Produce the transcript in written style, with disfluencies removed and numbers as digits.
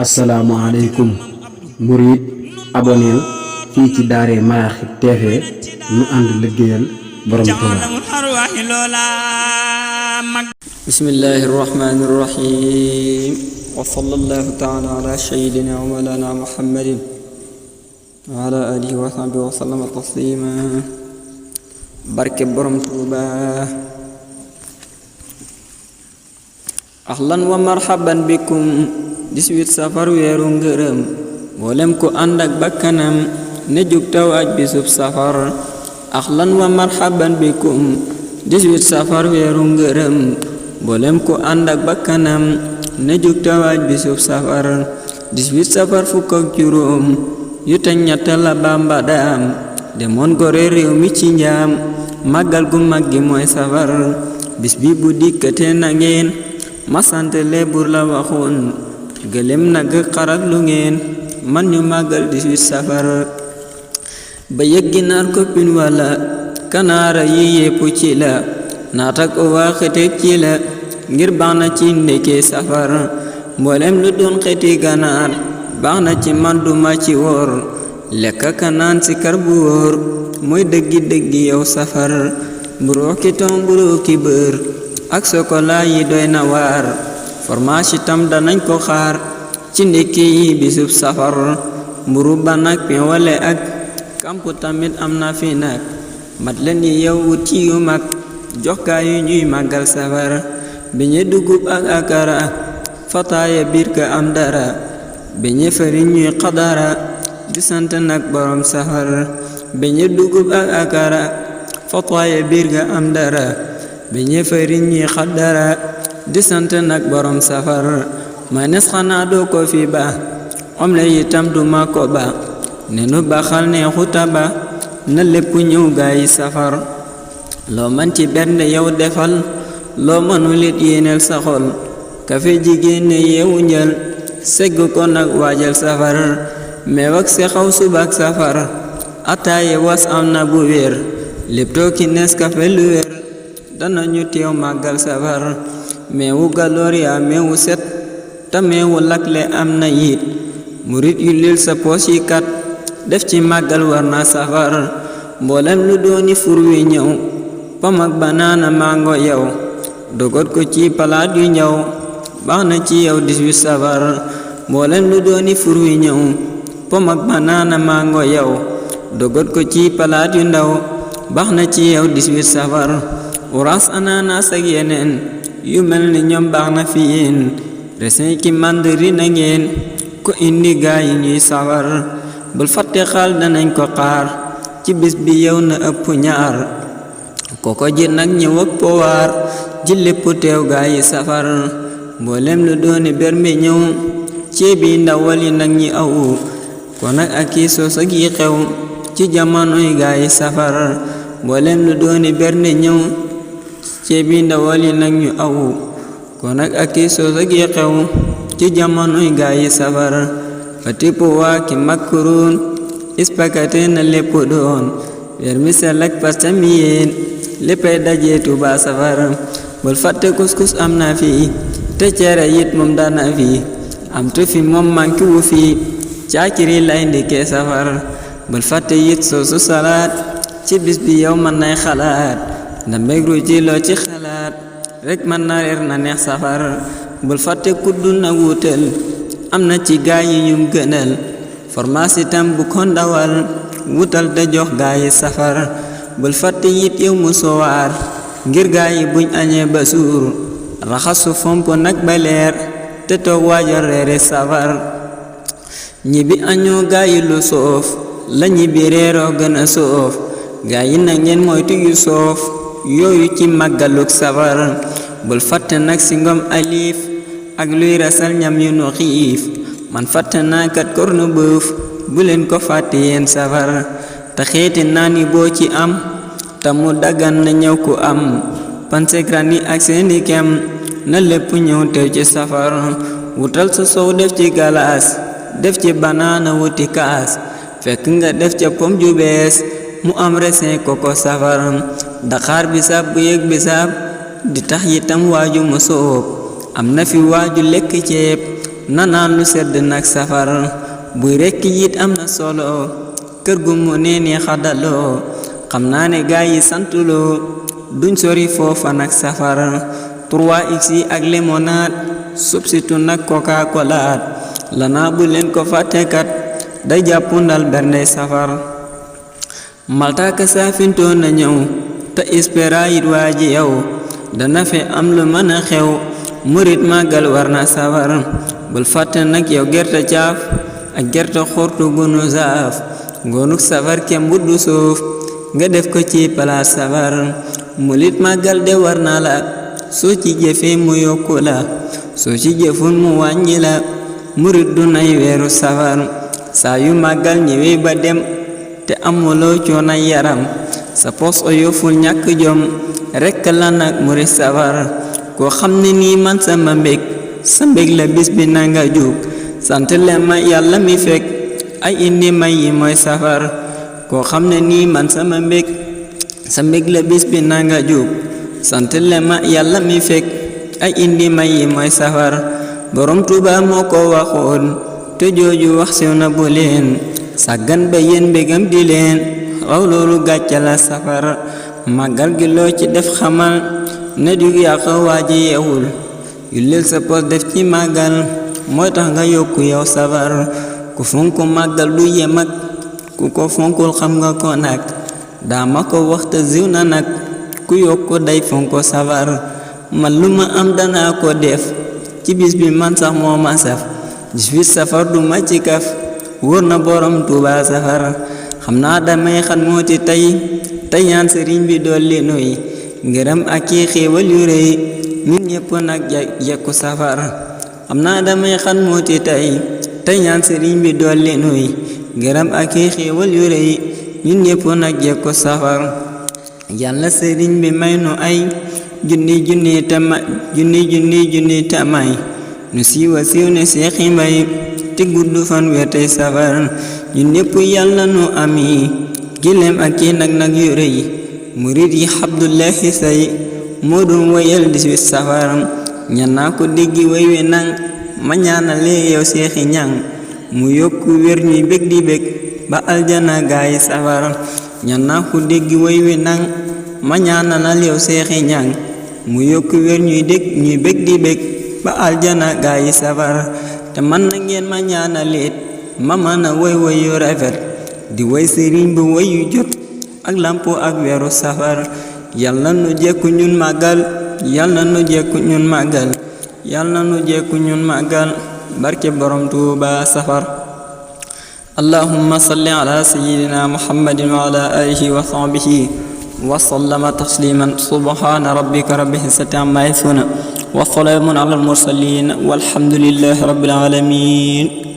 asalaamaaleykum murid aboneel fii ci Daaray Maraaxib TV ñu ànd liggéeyal borom Tuubaa. bismillahi rahmaani rahiim wa sallallahu taala ala sayyidina wa mawlana muhammadin wa ala alihi wa sahbihi wa sallama taslima. barke borom Tuubaa. ahlan wa marhaban bikum 18 safar weeru ngërëm mboolem ku ànd ak bakkanam ne jug tawaaj bisub safar. ahlan wa marhaban bikum 18 safar weeru ngërëm mboolem ku ànd ak bakkanam ne jug tawaaj bisub safar. 18 safar fukk ak juróom yu te ñett la Bamba daam demoon gore réew mi ci njaam màggal gu mag gi mooy safar. bis bi bu dikkatee na ngeen masante lebur la waxoon gëlem nag xarak lu ngeen man ñu màggal 18 safar. ba yëg ginaar koppin wala kanaara yi yépp ci la naatak o waa xetek ci la ngir baax na ci ndekee safar. mboolem lu doon xeti ganaar baax na ci man duma ci wóor lekk kanaan si kar bu wóor mooy dëggi yow safar. mburoo ki ton mburoo ki bër ak sokola yi doy na waar fromage itam danañ ko xaar ci ndekki yi bisub safar. mburu ba nag pain wale ak kampu tamit am na fi nag mat leen yi yow wut ci yu mag jox gaa yu ñuy màggal safar. beñe dugub ak akara fataaya biir ka am dara beñe fariñ ñuy xadara di sant nag borom safar. beñe dugub ak akara fataaya biir ka am dara beñe fariñ ñuy xadara di sant nag borom safar. ma nes xanaa doo ko fi ba omle itam duma ko ba nenu baxal neexuta ba na lépp ñëw gaa yi safar. loo man ci bernde yow defal loo mënul it yéeneel sa xol kafe jigéen ne yeewu njël segg ko nag waajal safar. meew ak sexaw subak safar ataaye was am na bu wér lépp tooki nees kafe lu wér dana ñu teew màggal safar. meewu galoria meewu set te meewu lakle am na yit murit yu lil sa poos yi kat def ci màggal war na safar. mboolem lu dooni fur wi ñëw pom ak banaana mango yow dogot ko ci palaat yu ñëw baax na ci yow 18 safar. mboolem lu dooni fur wi ñëw pom ak banaana mango yow dogot ko ci palaat yu ndaw baax na ci yow 18 safar. orange ananas ak yeneen yu mel ni ñoom baax na fi yéen resin ki mandarine ngeen ko indi gaa yi ñuy safar. bul fàtte xaal danañ ko xaar ci bis bi yow na ëpp ñaar koko ji nag ñëw ak powaar ji lépp teew gaa yi safar. mboolem lu dooni berme ñëw ceebi ndawal yi nag ñi aw ko nag ak kii soos ak yi xew ci jamonoy gaa yi safar. mboolem lu dooni berne ñëw ceebi ndawal yi nag ñu aw ko nag ak kii soos ak yi xew ci jamonoy gaa yi safar. fati puwa ki makkuruun ispakate na lépp doon vermicelle ak pasta mi yéen léppay dajee Tuuba safar. bul fàtte kuskus am na fi te cere yit moom dana fi am tu fi moom manki wu fi caakiri lay ndikee safar. bul fàtte yit soosu salaat ci bis bi yow mën nay xalaat nda mbegru ji loo ci xalaat rek mën na reer na neex safar. bul fàtte kuddu na wuutal am na ci gaa yi ñum gënal fromage itam bu ko ndawal wutal te jox gaa yi safar. bul fàtte yit yow mu sowaar ngir gaa yi buñ añee ba suur raxasu fomp nag ba leer te toog waajal reere safar. ñibbi añoo gaa yi lu soof la ñibbi reeroo gën a soof gaa yi nag ngeen moytu yu soof yooyu ci màggaluk safar. bul fàtte nag si ngom alif ak luy rasal ñam yu nu xiif man fàtte naa kat kornu bëf bu leen ko fàtte yeen safar. te xeeti naan yi boo ci am te mu dagan na ñëw ku am pansekran yi ak seeni kem na lépp ñëw teew ci safar. wutal sa sow def ci galaas def ci banaana wuti kaas fekk nga def ca pom ju bees mu am resin koko safar. daxaar bisaab bu yëg bisaab di tax itam waaju mu soob am na fi waaju lekk ceeb nanaan lu sedd nag safar buy rekk it am na solo kër gu mu neeni xadaloo xam naa ne gaa yi santuloo duñ sori foofa nag safar 3x yi ak limonade subsitu nag Coca-Cola lanaa bu leen ko fàttekat day jàpp ndal bernde safar maltaaka saafintoo na ñëw te ispera it waa ji yow dana fe am lu mën a xew murit màggal war na safar bul fàtte nag yow gerte caaf ak gerte xortu gunu saaf ngoonuk safar kem buddu suuf nga def ko ci palaat safar murit màggal de war na la soo ci jëfee mu yokku la soo ci jëfun mu wàññi la murit du nay weeru safar saa yu màggal ñëwee ba dem te amuloo coono yaram sa pos oyoful ñàkk jom rekk la nag murit safar koo xam ne nii man sama mbég sa mbég la bis bi na nga jóg sant le ma yàlla mi fekk ay indi may yi mooy safar koo xam ne nii man sama mbég sa mbég la bis bi na nga jóg sant le ma yàlla mi fekk ay indi may yi mooy safar borom Tuuba moo ko waxoon te jooju wax siw na bu leen sàggan ba yéen mbégam di leen raw loolu gàcce la safar màggal gi loo ci def xamal ne du yàq waa ji yeewul yulleel sa pos def ci màggal mooy tax nga yokku yow safar ku fonk màggal du yem ak ku ko fonkul xam nga ko nag daama ko waxta ziw na nag ku yokku day fonko safar man lu ma am danaa ko def ci bis bi man sax moo ma saf 18 safar du ma ci kaf wóor na borom Tuuba safar xam naa damay xat mooti tey ñaan sëriñ bi dolli nuy ngërëm ak i xéewal yu rëy ñun ñépp nag jekku safar xam naa damay xat mooti tey ñaan sëriñ bi dolli nuy ngërëm ak i xéewal yu rëy ñun ñépp nag jekku safar yàlla sëriñ bi may nu ay junni tamay nu siiwa siiw ne seexi mbay te gudd fan weer tey safar ñun ñépp yàlla nu ami gileem ak i nag yu rëy murid yi Abdullahi say moo doon wayal 18 safar ñaan naa ko déggi way wi nang ma ñaanale yow seexi ñang mu yokku wér ñuy bég di bég ba aljana gaayi safar ñaan naa ko déggi way wi nang ma ñaanal yow seexi ñang mu yokku wér ñuy bég di bég ba aljana gaayi safar te man na ngeen ma ñaanalit ma mën a way yu rafet di way sëriñ bu way yu jot ak lampo ak weeru safar yàlla nu jekku ñun màggal yàlla nu jekku ñun màggal yàlla nu jekku ñun màggal barke borom Tuuba safar allahumma salli ala sayyidina muhammadin wa ala alihi wa sahbihi wa sallama tasliman subhana rabbika rabbil izzati amma yasifun wa salamun ala al mursalin walhamdulillahi rabbil alamin